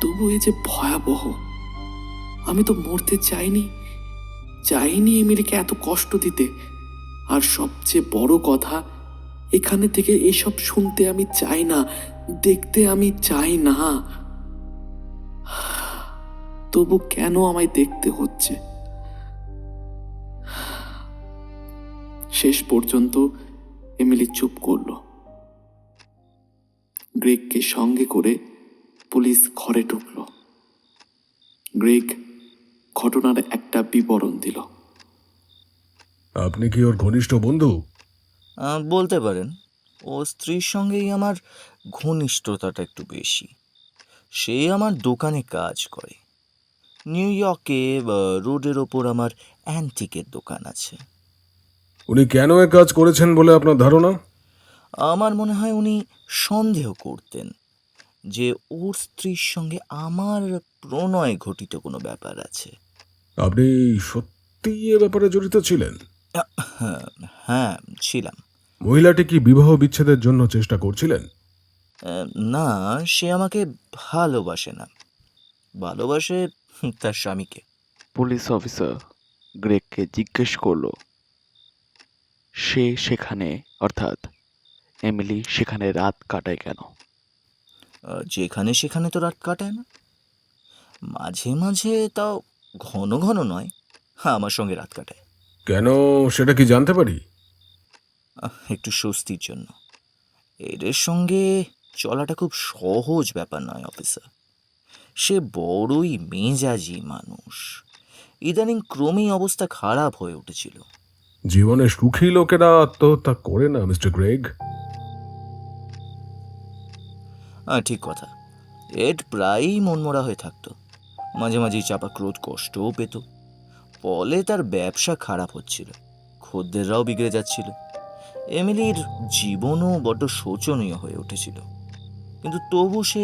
তবু এ যে ভয়াবহ। আমি তো মরতে চাইনি এমিলিকে এত কষ্ট দিতে। আর সবচেয়ে বড় কথা, এখানে থেকে এসব শুনতে আমি চাই না, দেখতে আমি চাই না। তবু কেন আমায় দেখতে হচ্ছে? শেষ পর্যন্ত এমিলি চুপ করল। গ্রেগকে সঙ্গে করে পুলিশ ঘরে ঢুকল। গ্রেগ ঘটনার একটা বিবরণ দিল। আপনি কি ওর ঘনিষ্ঠ বন্ধু? বলতে পারেন। ও স্ত্রীর সঙ্গেই আমার ঘনিষ্ঠতাটা একটু বেশি। সে আমার দোকানে কাজ করে। নিউ ইয়র্কে রোডের ওপর আমার অ্যান্টিকের দোকান আছে। উনি কেন এ কাজ করেছেন বলে আপনার ধারণা? আমার মনে হয় উনি সন্দেহ করতেন যে ওর স্ত্রীর সঙ্গে আমার প্রণয় ঘটিত কোনো ব্যাপার আছে। আপনি সত্যি এ ব্যাপারে জড়িত ছিলেন? হ্যাঁ, ছিলাম। মহিলাটি কি বিবাহ বিচ্ছেদের জন্য চেষ্টা করছিলেন? না, সে আমাকে ভালোবাসে না, ভালোবাসে তার স্বামীকে। পুলিশ অফিসার গ্রেগকে জিজ্ঞেস করলো সে সেখানে, অর্থাৎ এমিলি সেখানে রাত কাটায় কেন। যেখানে সেখানে তো রাত কাটায় না, মাঝে মাঝে, তাও ঘন ঘন নয়, আমার সঙ্গে রাত কাটায়। কেন সেটা কি জানতে পারি? একটু স্বস্তির জন্য। এদের সঙ্গে চলাটা খুব সহজ ব্যাপার নয় অফিসার। সে বড়ই মেজাজি মানুষ। ইদানিং ক্রমেই অবস্থা খারাপ হয়ে উঠেছিল। জীবনে সুখী লোকেরা আত্মহত্যা করে না মিস্টার গ্রেগ। ঠিক কথা। এড প্রায়ই মনমরা হয়ে থাকতো, মাঝে মাঝেই চাপা ক্রোধ কষ্টও পেত। ফলে তার ব্যবসা খারাপ হচ্ছিল, খদ্দেররাও বিগড়ে যাচ্ছিল। এমিলির জীবনও বড্ড শোচনীয় হয়ে উঠেছিল। কিন্তু তবু সে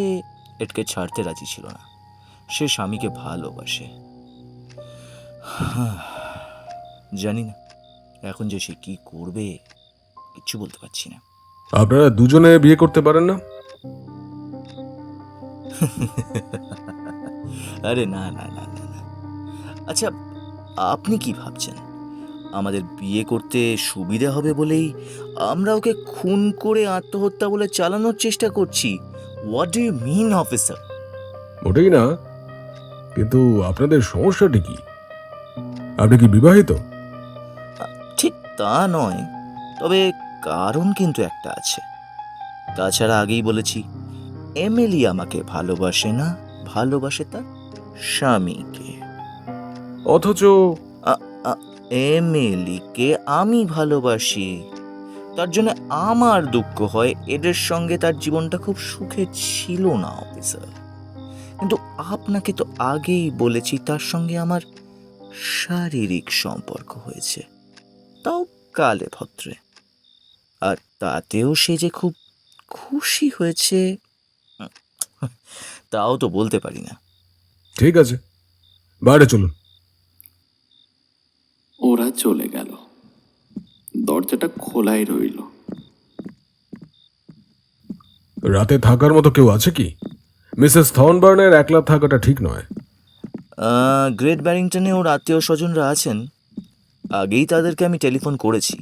এডকে ছাড়তে রাজি ছিল না। সে স্বামীকে ভালোবাসে। জানি না এখন যে সে কি করবে, কিচ্ছু বলতে পারছি না। আপনারা দুজনে বিয়ে করতে পারেন না? আরে না না না না না। আচ্ছা, আপনি কি ভাবছেন আমাদের বিয়ে করতে সুবিধা হবে বলেই আমরা ওকে খুন করে আত্মহত্যা বলে চালানোর চেষ্টা করছি? What do you mean officer? ওটাই না, কিন্তু আপনাদের সমস্যাটি কি? আপনি কি বিবাহিত? ঠিক তা নয়, তবে কারণ কিন্তু একটা আছে। তাছাড়া আগেই বলেছি, এমিলি আমাকে ভালোবাসে না, ভালোবাসে তার স্বামীকে। অথচ এমিলিকে আমি ভালোবাসি। তার জন্য আমার দুঃখ হয় এদের সঙ্গে তার জীবনটা খুব সুখে ছিল না অফিসার। কিন্তু আপনাকে তো আগেই বলেছি তার সঙ্গে আমার শারীরিক সম্পর্ক হয়েছে, তাও কালে ভদ্রে। আর তাতেও সে যে খুব খুশি হয়েছে তাও তো বলতে পারি না। ঠিক আছে, বাইরে চলুন। ওরা চলে গেল। দরজাটা খোলাই রইল। রাতে থাকার মতো কেউ আছে কি? মিসেস থর্নবার্নের একলা থাকাটা ঠিক নয়। গ্রেট ব্যারিংটনে ওর আত্মীয় স্বজনরা আছেন। আগেই তাদেরকে আমি টেলিফোন করেছি।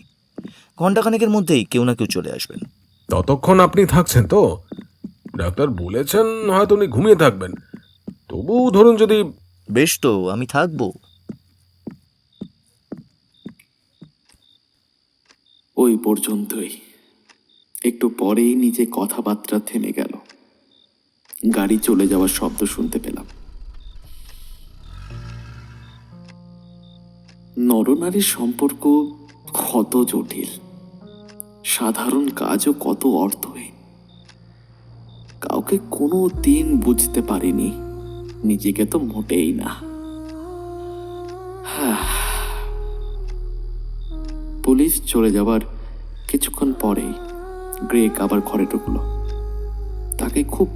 ঘণ্টাখানেকের মধ্যেই কেউ না কেউ চলে আসবেন। ততক্ষণ আপনি থাকছেন তো? ডাক্তার বলেছেন হয়তো উনি ঘুমিয়ে থাকবেন। তবু ধরুন যদি... বেশ, তো আমি থাকবো। ওই পর্যন্তই। একটু পরেই নিজে কথাবার্তা থেমে গেল। গাড়ি চলে যাওয়ার শব্দ শুনতে পেলাম। নরনারীর সম্পর্ক কত জটিল, সাধারণ কাজও কত অর্থহীন। কাউকে কোনো দিন বুঝতে পারিনি, নিজেকে তো মোটেই না। পুলিশ চলে যাওয়ার কিছুক্ষণ পরেই গ্রেগ আবার ঘরে ঢুকলো। তাকে খুব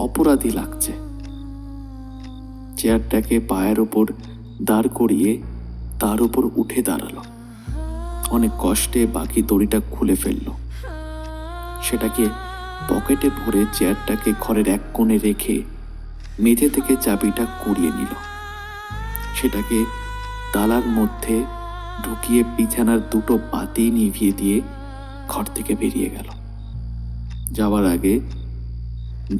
অপরাধী লাগছে। চেয়ারটাকে পায়ের ওপর দাঁড় করিয়ে তার উপর উঠে দাঁড়ালো। অনেক কষ্টে বাকি দড়িটা খুলে ফেললো। সেটাকে পকেটে ভরে চেয়ারটাকে ঘরের এক কোণে রেখে মেঝে থেকে চাবিটা কুড়িয়ে নিল। সেটাকে তালার মধ্যে ঢুকিয়ে বিছানার দুটো বাতি নিভিয়ে দিয়ে ঘর থেকে বেরিয়ে গেল। যাওয়ার আগে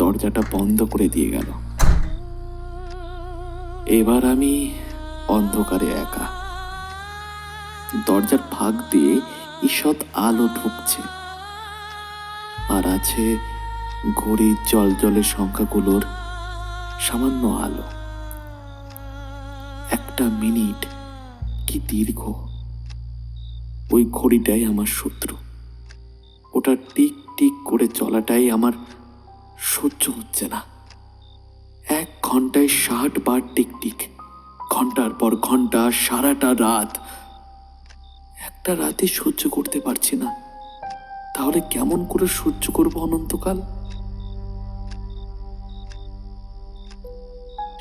দরজাটা বন্ধ করে দিয়ে গেল। এবার আমি অন্ধকারে একা। দরজার ফাঁক দিয়ে ঈষৎ আলো ঢুকছে, আর আছে ঘড়ির জলজলে সংখ্যাগুলোর সামান্য আলো। 1 মিনিট কি দীর্ঘ! ওই ঘড়িটাই আমার শত্রু। ওটা টিক টিক করে চলাটাই আমার সহ্য হচ্ছে না। 1 ঘন্টায় 60 বার টিক টিক, ঘন্টার পর ঘন্টা, সারাটা রাত। একটা রাতে সহ্য করতে পারছি না, তাহলে কেমন করে সহ্য করব অনন্তকাল?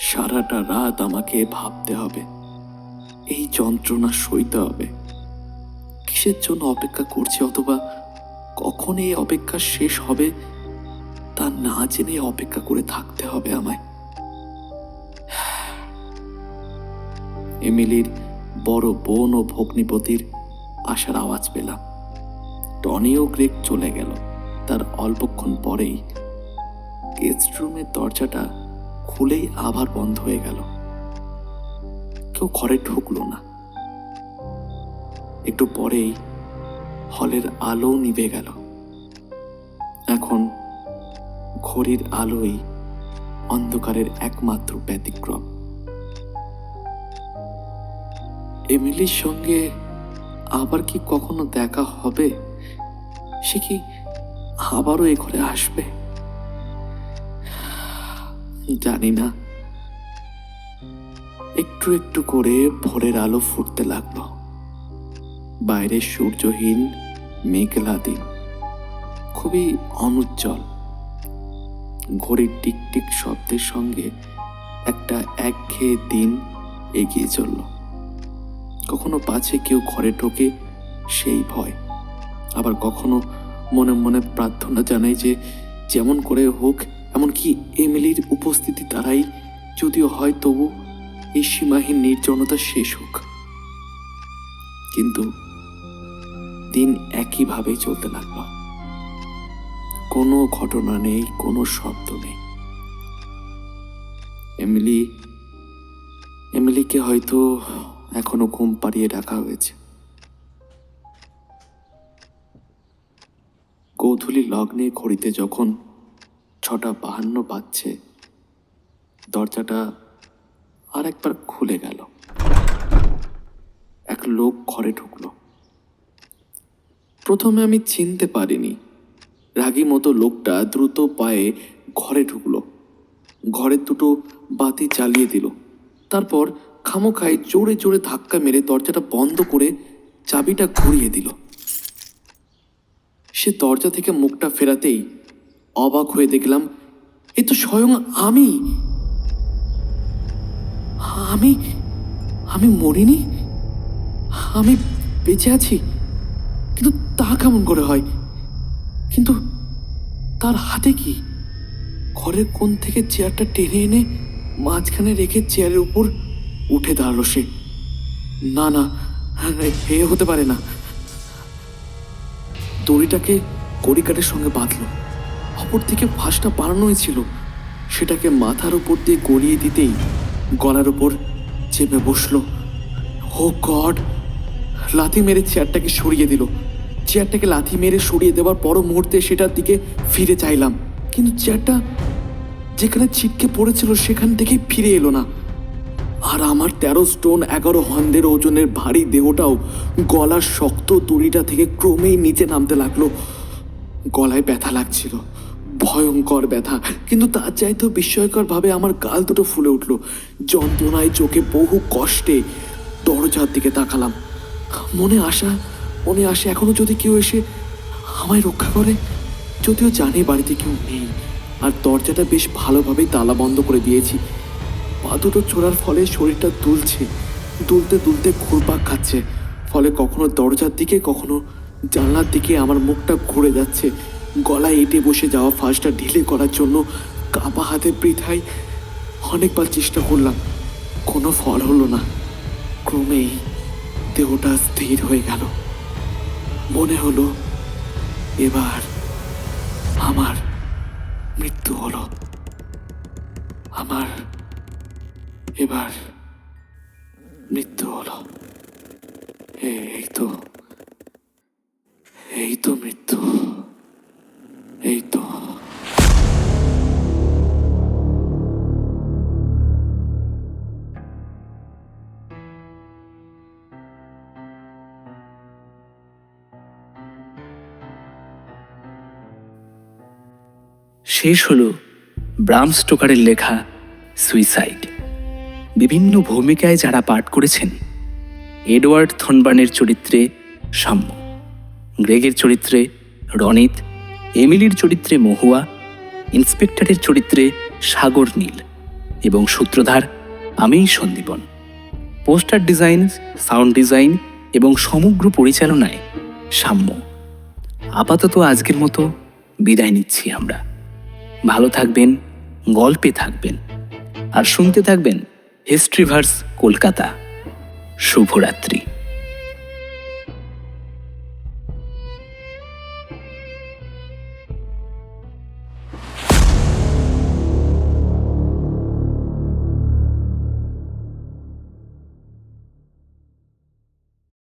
সারাটা রাত আমাকে ভাবতে হবে, এই যন্ত্রণা সইতে হবে। কিসের জন্য অপেক্ষা করছি, অথবা কখন এই অপেক্ষা শেষ হবে তা না জেনে অপেক্ষা করে থাকতে হবে আমায়। এমিলির বড় বোন ও ভগ্নিপতির আসার আওয়াজ পেলাম। টনি ও গ্রেগ চলে গেল তার অল্পক্ষণ পরেই। গেস্ট রুমের দরজাটা খুলেই আবার বন্ধ হয়ে গেল। কেউ ঘরে ঢুকলো না। একটু পরেই হলের আলো নিভে গেল। এখন ঘড়ির আলোই অন্ধকারের একমাত্র ব্যতিক্রম। এমিলির সঙ্গে আবার কি কখনো দেখা হবে? সে কি আবারও এ ঘরে আসবে? জানি না। একটু একটু করে ভোরের আলো ফুটতে লাগলো। বাইরে সূর্যহীন মেঘলা দিন, খুবই অনুজ্জ্বল। ঘড়ির টিকটিক শব্দের সঙ্গে একটা একঘেয়ে দিন এগিয়ে চলল। কখনো পাছে কেউ ঘরে ঢোকে সেই ভয়, আবার কখনো মনে মনে প্রার্থনা জানাই যে যেমন করে হোক, এমনকি এমিলির উপস্থিতি দ্বারাই যদিও হয়, তবু এই সীমাহীন নির্জনতা শেষ হোক। কিন্তু দিন একইভাবেই চলতে লাগলো। কোনো ঘটনা নেই, কোনো শব্দ নেই। এমিলিকে হয়তো এখনো ঘুম পাড়িয়ে রাখা হয়েছে। গোধূলি লগ্নে ঘড়িতে যখন 6:52 বাজছে, দরজাটা আর একবার খুলে গেল। এক লোক ঘরে ঢুকলো। প্রথমে আমি চিনতে পারিনি। রাগী মতো লোকটা দ্রুত পায়ে ঘরে ঢুকলো। ঘরের দুটো বাতি জ্বালিয়ে দিল। তারপর খামোখায় জোরে জোরে ধাক্কা মেরে দরজাটা বন্ধ করে চাবিটা ঘুরিয়ে দিল। সে দরজা থেকে মুখটা ফেরাতেই অবাক হয়ে দেখলাম, এ তো স্বয়ং আমি। আমি আমি মরিনি, আমি বেঁচে আছি। কিন্তু তা কেমন করে হয়? কিন্তু তার হাতে কি? ঘরের কোণ থেকে চেয়ারটা টেনে এনে মাঝখানে রেখে চেয়ারের উপর উঠে দাঁড়ালো সে। না না, এ হতে পারে না। দড়িটাকে কড়িকাঠের সঙ্গে বাঁধলো। অপর দিকে ফাঁসটা বাড়ানো হয়েছিল। সেটাকে মাথার উপর দিয়ে গড়িয়ে দিতেই গলার উপর চেপে বসলো। ও গড! লাথি মেরে চেয়ারটাকে সরিয়ে দিল। চেয়ারটাকে লাথি মেরে সরিয়ে দেওয়ার পর মুহূর্তে সেটার দিকে ফিরে চাইলাম, কিন্তু চেয়ারটা যেখানে ছিটকে পড়েছিল সেখান থেকে ফিরে এলো না। আর আমার 13 স্টোন 11 হন্দের ওজনের ভারী দেহটাও গলার শক্ত দড়িটা থেকে ক্রমেই নিচে নামতে লাগলো। গলায় ব্যথা লাগছিল, ভয়ঙ্কর ব্যথা, কিন্তু তার চাইতেও বিস্ময়করভাবে আমার গাল দুটো ফুলে উঠল। যন্ত্রণায় চোখে বহু কষ্টে দরজার দিকে তাকালাম। মনে আসে এখনো যদি কেউ এসে আমায় রক্ষা করে। যদিও জানি বাড়িতে কেউ নেই, আর দরজাটা বেশ ভালোভাবেই তালা বন্ধ করে দিয়েছি। পা দুটো ছোড়ার ফলে শরীরটা দুলতে দুলতে ঘুরপাক খাচ্ছে। ফলে কখনো দরজার দিকে, কখনো জানলার দিকে আমার মুখটা ঘুরে যাচ্ছে। গলায় এঁটে বসে যাওয়া ফাঁসটা ঢিলে করার জন্য কাপা হাতে বৃথায় অনেকবার চেষ্টা করলাম, কোনো ফল হলো না। ক্রমেই দেহটা স্থির হয়ে গেল। মনে হলো এবার আমার মৃত্যু হলো। আমার এবার মৃত্যু হলো। এই তো মৃত্যু, এই তো। শেষ হলো ব্রাম স্টোকারের লেখা সুইসাইড। বিভিন্ন ভূমিকায় যারা পাঠ করেছেন: এডওয়ার্ড থর্নবার্নের চরিত্রে সাম্য, গ্রেগের চরিত্রে রনিত, এমিলির চরিত্রে মহুয়া, ইন্সপেক্টরের চরিত্রে সাগর নীল এবং সূত্রধার আমি Sandipan. Poster design, sound design এবং সমগ্র পরিচালনায় সাম্য। আপাতত আজকের মতো বিদায় নিচ্ছি আমরা। ভালো থাকবেন, গল্পে থাকবেন, আর শুনতে থাকবেন হিস্ট্রিভার্স কলকাতা। শুভরাত্রি।